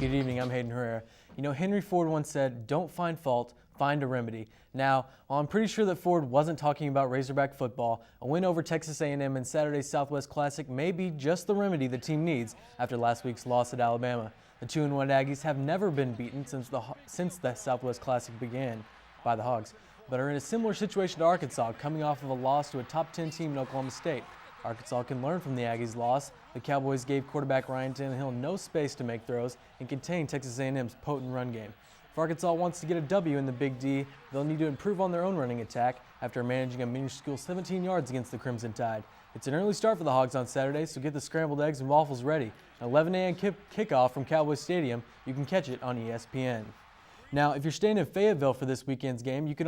Good evening, I'm Hayden Herrera. You know, Henry Ford once said, "Don't find fault, find a remedy." Now, while I'm pretty sure that Ford wasn't talking about Razorback football, a win over Texas A&M in Saturday's Southwest Classic may be just the remedy the team needs after last week's loss at Alabama. The 2-1 Aggies have never been beaten since the Southwest Classic began by the Hogs, but are in a similar situation to Arkansas, coming off of a loss to a top 10 team in Oklahoma State. Arkansas can learn from the Aggies' loss. The Cowboys gave quarterback Ryan Tannehill no space to make throws and contain Texas A&M's potent run game. If Arkansas wants to get a W in the Big D, they'll need to improve on their own running attack after managing a minuscule 17 yards against the Crimson Tide. It's an early start for the Hogs on Saturday, so get the scrambled eggs and waffles ready. An 11 a.m. kickoff from Cowboys Stadium. You can catch it on ESPN. Now, if you're staying in Fayetteville for this weekend's game, you can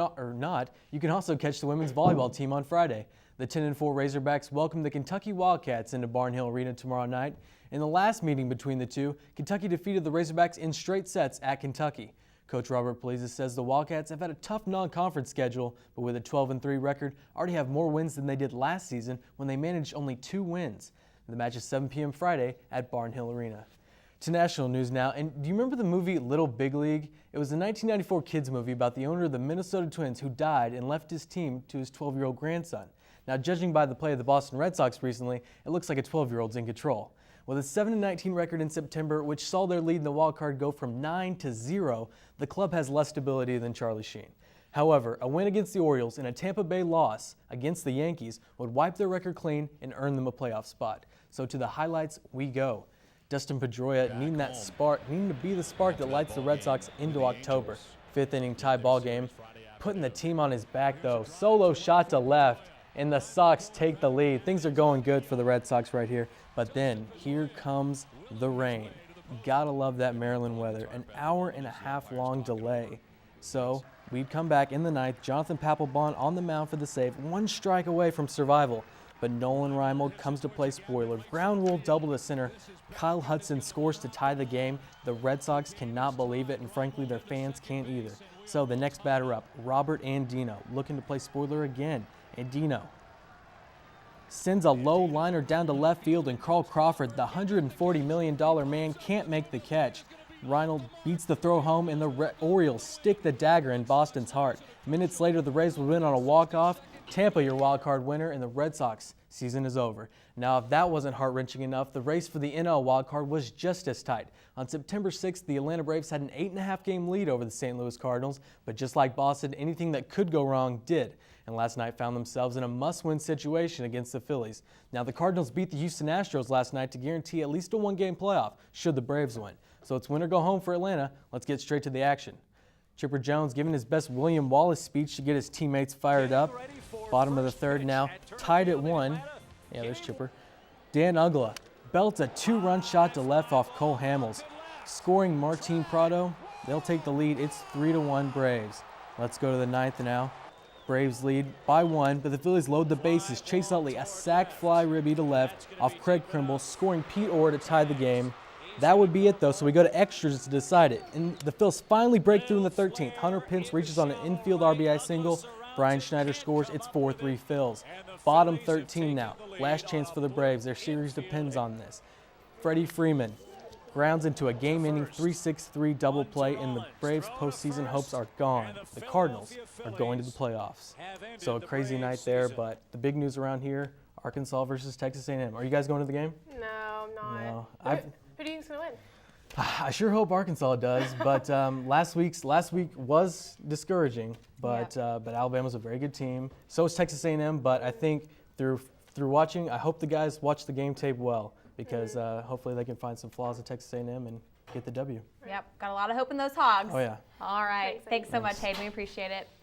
also catch the women's volleyball team on Friday. The 10-4 Razorbacks welcome the Kentucky Wildcats into Barnhill Arena tomorrow night. In the last meeting between the two, Kentucky defeated the Razorbacks in straight sets at Kentucky. Coach Robert Paliza says the Wildcats have had a tough non-conference schedule, but with a 12-3 record, already have more wins than they did last season when they managed only 2 wins. The match is 7 p.m. Friday at Barnhill Arena. To national news now, and do you remember the movie Little Big League? It was a 1994 kids movie about the owner of the Minnesota Twins who died and left his team to his 12-year-old grandson. Now, judging by the play of the Boston Red Sox recently, it looks like a 12-year-old's in control. With a 7-19 record in September, which saw their lead in the wild card go from 9-0, the club has less stability than Charlie Sheen. However, a win against the Orioles and a Tampa Bay loss against the Yankees would wipe their record clean and earn them a playoff spot. So to the highlights we go. Dustin Pedroia needing to be the spark that lights the Red Sox into October. 5th inning tie ball game. Putting the team on his back though. Solo shot to left, and the Sox take the lead. Things are going good for the Red Sox right here. But then here comes the rain. Gotta love that Maryland weather. An hour-and-a-half long delay. So we'd come back in the ninth. Jonathan Papelbon on the mound for the save. 1 strike away from survival. But Nolan Reimold comes to play spoiler. Ground rule double to center. Kyle Hudson scores to tie the game. The Red Sox cannot believe it, and frankly, their fans can't either. So the next batter up, Robert Andino, looking to play spoiler again. Andino sends a low liner down to left field, and Carl Crawford, the $140 million man, can't make the catch. Reinold beats the throw home, and the Orioles stick the dagger in Boston's heart. Minutes later, the Rays would win on a walk-off. Tampa, your wild card winner, and the Red Sox season is over. Now, if that wasn't heart-wrenching enough, the race for the NL wild card was just as tight. On September 6th, the Atlanta Braves had an 8.5-game lead over the St. Louis Cardinals, but just like Boston, anything that could go wrong did, and last night found themselves in a must-win situation against the Phillies. Now, the Cardinals beat the Houston Astros last night to guarantee at least a 1-game playoff should the Braves win. So it's win or go home for Atlanta. Let's get straight to the action. Chipper Jones giving his best William Wallace speech to get his teammates fired up. Bottom of the third now, tied at 1. Yeah, there's Chipper. Dan Uggla belts a 2-run shot to left off Cole Hamels. Scoring Martin Prado, they'll take the lead. It's 3-1 Braves. Let's go to the ninth now. Braves lead by 1, but the Phillies load the bases. Chase Utley, a sac fly ribby to left off Craig Krimble, scoring Pete Orr to tie the game. That would be it, though, so we go to extras to decide it. And the Phils finally break through in the 13th. Hunter Pence reaches on an infield RBI single. Brian Schneider scores. It's 4-3 Phils. Bottom 13 now. Last chance for the Braves. Their series depends on this. Freddie Freeman grounds into a game-ending 3-6-3 double play, and the Braves' postseason hopes are gone. The Cardinals are going to the playoffs. So a crazy night there, but the big news around here, Arkansas versus Texas A&M. Are you guys going to the game? No, I'm not. No. Who do you think's going to win? I sure hope Arkansas does, but last week was discouraging. But Alabama's a very good team. So is Texas A&M. But I think through watching, I hope the guys watch the game tape well, because hopefully they can find some flaws at Texas A&M and get the W. Yep, got a lot of hope in those Hogs. Oh yeah. All right, thanks so much, Hayden. We appreciate it.